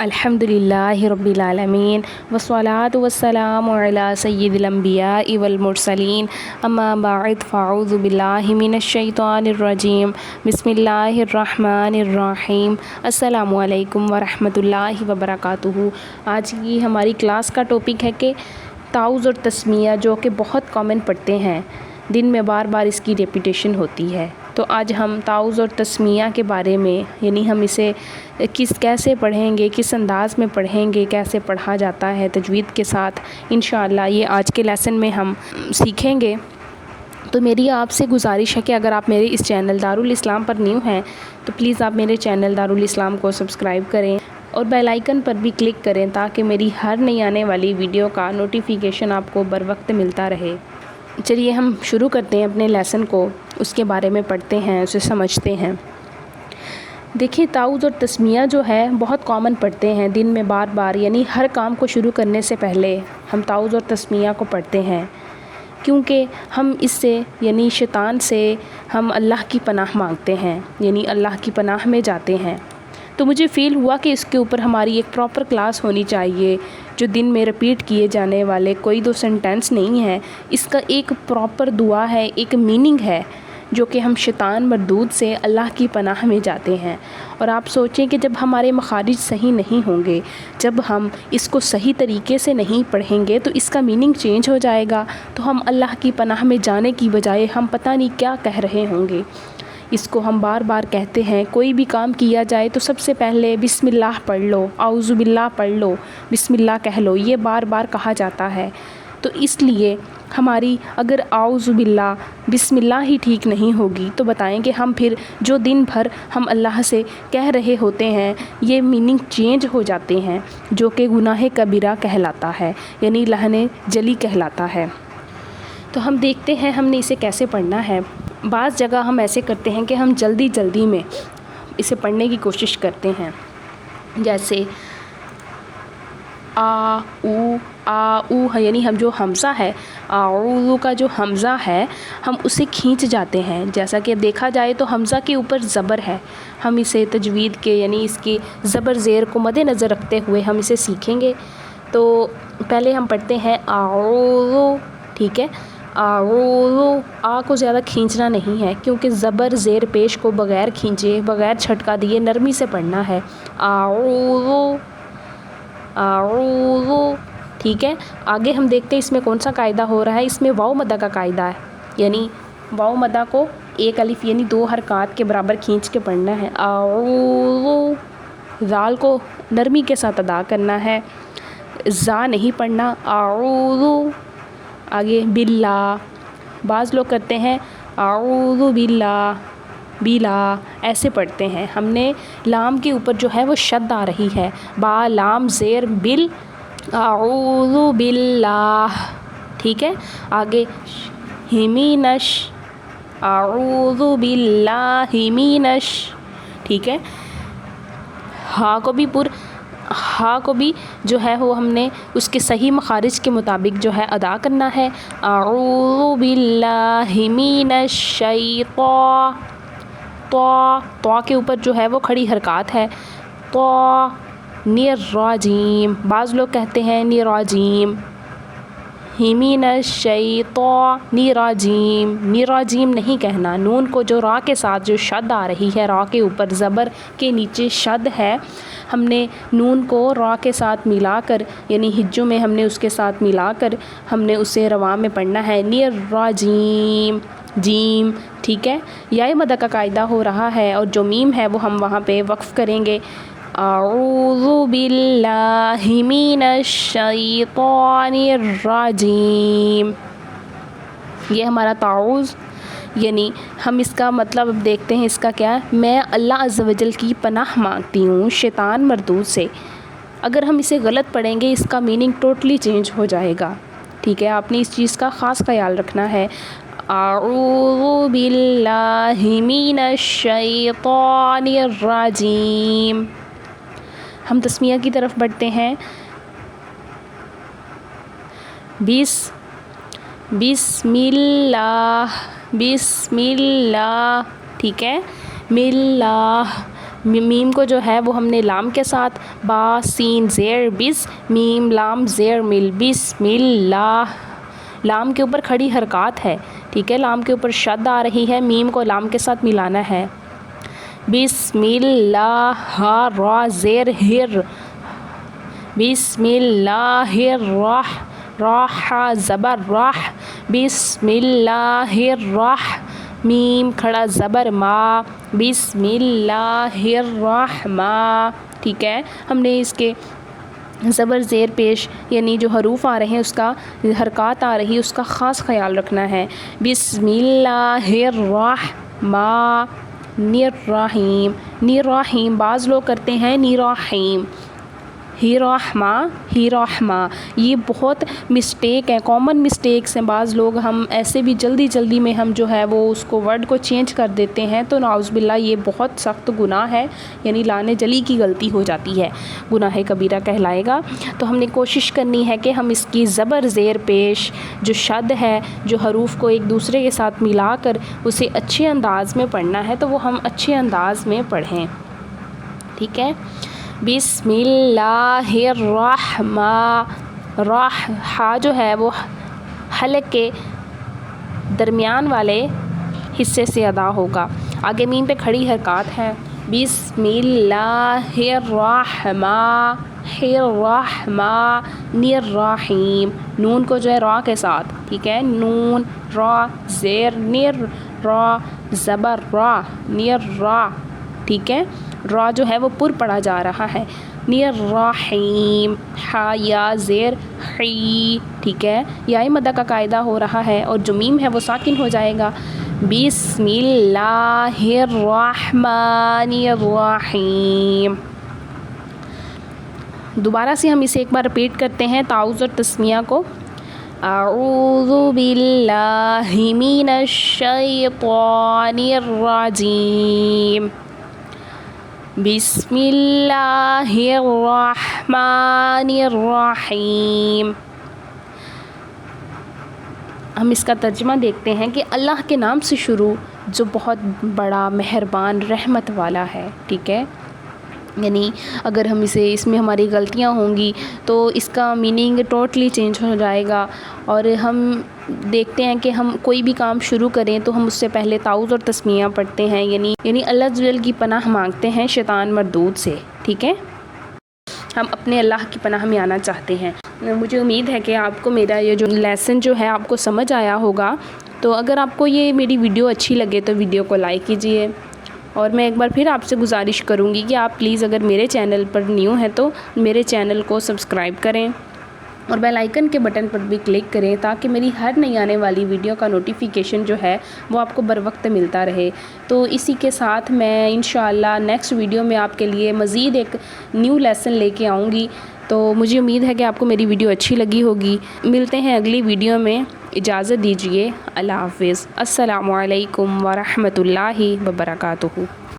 الحمدللہ رب العالمین والصلاۃ والسلام علی سید الانبیاء والمرسلین اما بعد فاعوذ باللہ من الشیطان الرجیم بسم اللہ الرحمن الرحیم السلام علیکم ورحمۃ اللہ وبرکاتہ۔ آج کی ہماری کلاس کا ٹاپک ہے کہ تعوذ اور تسمیہ، جو کہ بہت کامن پڑھتے ہیں، دن میں بار بار اس کی ریپیٹیشن ہوتی ہے۔ تو آج ہم تعوذ اور تسمیہ کے بارے میں، یعنی ہم اسے کیسے پڑھیں گے، کس انداز میں پڑھیں گے، کیسے پڑھا جاتا ہے تجوید کے ساتھ، انشاءاللہ یہ آج کے لیسن میں ہم سیکھیں گے۔ تو میری آپ سے گزارش ہے کہ اگر آپ میرے اس چینل دارالاسلام پر نیو ہیں تو پلیز آپ میرے چینل دارالاسلام کو سبسکرائب کریں اور بیل آئیکن پر بھی کلک کریں تاکہ میری ہر نئی آنے والی ویڈیو کا نوٹیفیکیشن آپ کو بر وقت ملتا رہے۔ چلیے ہم شروع کرتے ہیں اپنے لیسن کو، اس کے بارے میں پڑھتے ہیں، اسے سمجھتے ہیں۔ دیکھیے، تعوذ اور تسمیہ جو ہے بہت کامن پڑھتے ہیں دن میں بار بار، یعنی ہر کام کو شروع کرنے سے پہلے ہم تعوذ اور تسمیہ کو پڑھتے ہیں، کیونکہ ہم اس سے، یعنی شیطان سے ہم اللہ کی پناہ مانگتے ہیں، یعنی اللہ کی پناہ میں جاتے ہیں۔ تو مجھے فیل ہوا کہ اس کے اوپر ہماری ایک پراپر کلاس ہونی چاہیے، جو دن میں رپیٹ کیے جانے والے کوئی دو سینٹینس نہیں ہے، اس کا ایک پراپر دعا ہے، ایک میننگ ہے، جو کہ ہم شیطان مردود سے اللہ کی پناہ میں جاتے ہیں۔ اور آپ سوچیں کہ جب ہمارے مخارج صحیح نہیں ہوں گے، جب ہم اس کو صحیح طریقے سے نہیں پڑھیں گے تو اس کا میننگ چینج ہو جائے گا، تو ہم اللہ کی پناہ میں جانے کی بجائے ہم پتہ نہیں کیا کہہ رہے ہوں گے۔ اس کو ہم بار بار کہتے ہیں، کوئی بھی کام کیا جائے تو سب سے پہلے بسم اللہ پڑھ لو، اعوذ باللہ پڑھ لو، بسم اللہ کہہ لو، یہ بار بار کہا جاتا ہے۔ تو اس لیے ہماری اگر اعوذ باللہ بسم اللہ ہی ٹھیک نہیں ہوگی تو بتائیں کہ ہم پھر جو دن بھر ہم اللہ سے کہہ رہے ہوتے ہیں، یہ میننگ چینج ہو جاتے ہیں، جو کہ گناہ کبیرہ کہلاتا ہے، یعنی لعن جلی کہلاتا ہے۔ تو ہم دیکھتے ہیں ہم نے اسے کیسے پڑھنا ہے۔ بعض جگہ ہم ایسے کرتے ہیں کہ ہم جلدی میں اسے پڑھنے کی کوشش کرتے ہیں، جیسے یعنی ہم جو حمزہ ہے، اعوذ کا جو حمزہ ہے، ہم اسے کھینچ جاتے ہیں۔ جیسا کہ دیکھا جائے تو حمزہ کے اوپر زبر ہے، ہم اسے تجوید کے، یعنی اس کی زبر زیر کو مد نظر رکھتے ہوئے ہم اسے سیکھیں گے۔ تو پہلے ہم پڑھتے ہیں اعوذ، ٹھیک ہے، اعوذ، کو زیادہ کھینچنا نہیں ہے، کیونکہ زبر زیر پیش کو بغیر کھینچے، بغیر چھٹکا دیے نرمی سے پڑھنا ہے۔ اعوذ، اعوذ، ٹھیک ہے۔ آگے ہم دیکھتے ہیں اس میں کون سا قاعدہ ہو رہا ہے۔ اس میں واؤ مدہ کا قاعدہ ہے، یعنی واؤ مدہ کو ایک الف یعنی 2 حرکات کے برابر کھینچ کے پڑھنا ہے۔ اعوذ، زال کو نرمی کے ساتھ ادا کرنا ہے، زا نہیں پڑھنا۔ اعوذ، آگے باللہ، بعض لوگ کرتے ہیں اعوذ باللہ، بلا، ایسے پڑھتے ہیں۔ ہم نے لام کے اوپر جو ہے وہ شد آ رہی ہے، با لام زیر بل، اعوذ باللہ، ٹھیک ہے۔ آگے ہمینش، اعوذ باللہ منش، ٹھیک ہے۔ ہا کو بھی جو ہے وہ ہم نے اس کے صحیح مخارج کے مطابق جو ہے ادا کرنا ہے۔ اعوذ باللہ من الشیطان، تو کے اوپر جو ہے وہ کھڑی حرکات ہے۔ تو الرجیم، بعض لوگ کہتے ہیں الرجیم، من الشیطان الرجیم، الرجیم نہیں کہنا، نون کو جو را کے ساتھ جو شد آ رہی ہے، را کے اوپر زبر کے نیچے شد ہے، ہم نے نون کو را کے ساتھ ملا کر، یعنی ہجوں میں ہم نے اس کے ساتھ ملا کر ہم نے اسے رواں میں پڑھنا ہے، الرجیم، جیم، ٹھیک ہے۔ یا مدہ کا قاعدہ ہو رہا ہے، اور جو میم ہے وہ ہم وہاں پہ وقف کریں گے۔ اعوذ باللہ من الشیطان الرجیم، یہ ہمارا تعوذ، یعنی ہم اس کا مطلب اب دیکھتے ہیں اس کا کیا ہے۔ میں اللہ عز و جل کی پناہ مانگتی ہوں شیطان مردود سے۔ اگر ہم اسے غلط پڑھیں گے اس کا میننگ ٹوٹلی چینج ہو جائے گا، ٹھیک ہے۔ آپ نے اس چیز کا خاص خیال رکھنا ہے۔ اعوذ باللہ من الشیطان الرجیم۔ ہم تسمیہ کی طرف بڑھتے ہیں۔ بسم اللہ، ٹھیک ہے، ملہ، میم کو جو ہے وہ ہم نے لام کے ساتھ با سین زیر بس میم لام زیر مل بسم اللہ، لام کے اوپر کھڑی حرکات ہے، ٹھیک ہے، لام کے اوپر شد آ رہی ہے، میم کو لام کے ساتھ ملانا ہے، بسم اللہ، ہا را زیر ہر، بسم اللہ راہ زبر راہ، بسم اللہ میم کھڑا زبر ما، بسم اللہ الرحمٰن، ٹھیک ہے، ہم نے اس کے زبر زیر پیش یعنی جو حروف آ رہے ہیں اس کا حرکات آ رہی ہے اس کا خاص خیال رکھنا ہے، بسم اللہ الرحمٰن الرحیم، الرحیم، بعض لوگ کرتے ہیں الرحیم، ہی رحمہ، یہ بہت مسٹیک ہے، کامن مسٹیکس ہیں، بعض لوگ ہم ایسے بھی جلدی میں ہم جو ہے وہ اس کو ورڈ کو چینج کر دیتے ہیں، تو نعوذ باللہ یہ بہت سخت گناہ ہے، یعنی لانے جلی کی غلطی ہو جاتی ہے، گناہ کبیرہ کہلائے گا۔ تو ہم نے کوشش کرنی ہے کہ ہم اس کی زبر زیر پیش جو شد ہے، جو حروف کو ایک دوسرے کے ساتھ ملا کر اسے اچھے انداز میں پڑھنا ہے تو وہ ہم اچھے انداز میں پڑھیں، ٹھیک ہے، بسم اللہ الرحمٰن، ہا جو ہے وہ حلق کے درمیان والے حصے سے ادا ہوگا، آگے میم پہ کھڑی حرکات ہے، بسم اللہ الرحمٰن الرحیم، نون کو جو ہے را کے ساتھ، ٹھیک ہے، نون را زیر نر را زبر را نر را، ٹھیک ہے، را جو ہے وہ پر پڑھا جا رہا ہے، الرحیم، ہا یا زیر حی، ٹھیک ہے، یا مدہ کا قاعدہ ہو رہا ہے اور جو میم ہے وہ ساکن ہو جائے گا، بسم اللہ الرحمن الرحیم۔ دوبارہ سے ہم اسے ایک بار رپیٹ کرتے ہیں تعوذ اور تسمیہ کو، اعوذ باللہ من الشیطان الرجیم، بسم اللہ الرحمن الرحیم۔ ہم اس کا ترجمہ دیکھتے ہیں کہ اللہ کے نام سے شروع جو بہت بڑا مہربان رحمت والا ہے، ٹھیک ہے، یعنی اگر ہم اس میں ہماری غلطیاں ہوں گی تو اس کا میننگ ٹوٹلی چینج ہو جائے گا، اور ہم دیکھتے ہیں کہ ہم کوئی بھی کام شروع کریں تو ہم اس سے پہلے تعوذ اور تسمیہ پڑھتے ہیں، یعنی اللہ جل کی پناہ مانگتے ہیں شیطان مردود سے، ٹھیک ہے، ہم اپنے اللہ کی پناہ میں آنا چاہتے ہیں۔ مجھے امید ہے کہ آپ کو میرا یہ جو لیسن جو ہے آپ کو سمجھ آیا ہوگا، تو اگر آپ کو یہ میری ویڈیو اچھی لگے تو ویڈیو کو لائک کیجئے، اور میں ایک بار پھر آپ سے گزارش کروں گی کہ آپ پلیز اگر میرے چینل پر نیو ہیں تو میرے چینل کو سبسکرائب کریں اور بیل آئیکن کے بٹن پر بھی کلک کریں تاکہ میری ہر نئی آنے والی ویڈیو کا نوٹیفیکیشن جو ہے وہ آپ کو بر وقت ملتا رہے۔ تو اسی کے ساتھ میں انشاءاللہ نیکسٹ ویڈیو میں آپ کے لیے مزید ایک نیو لیسن لے کے آؤں گی، تو مجھے امید ہے کہ آپ کو میری ویڈیو اچھی لگی ہوگی۔ ملتے ہیں اگلی ویڈیو میں، اجازت دیجیے، اللہ حافظ، السلام علیکم ورحمۃ اللہ وبرکاتہ۔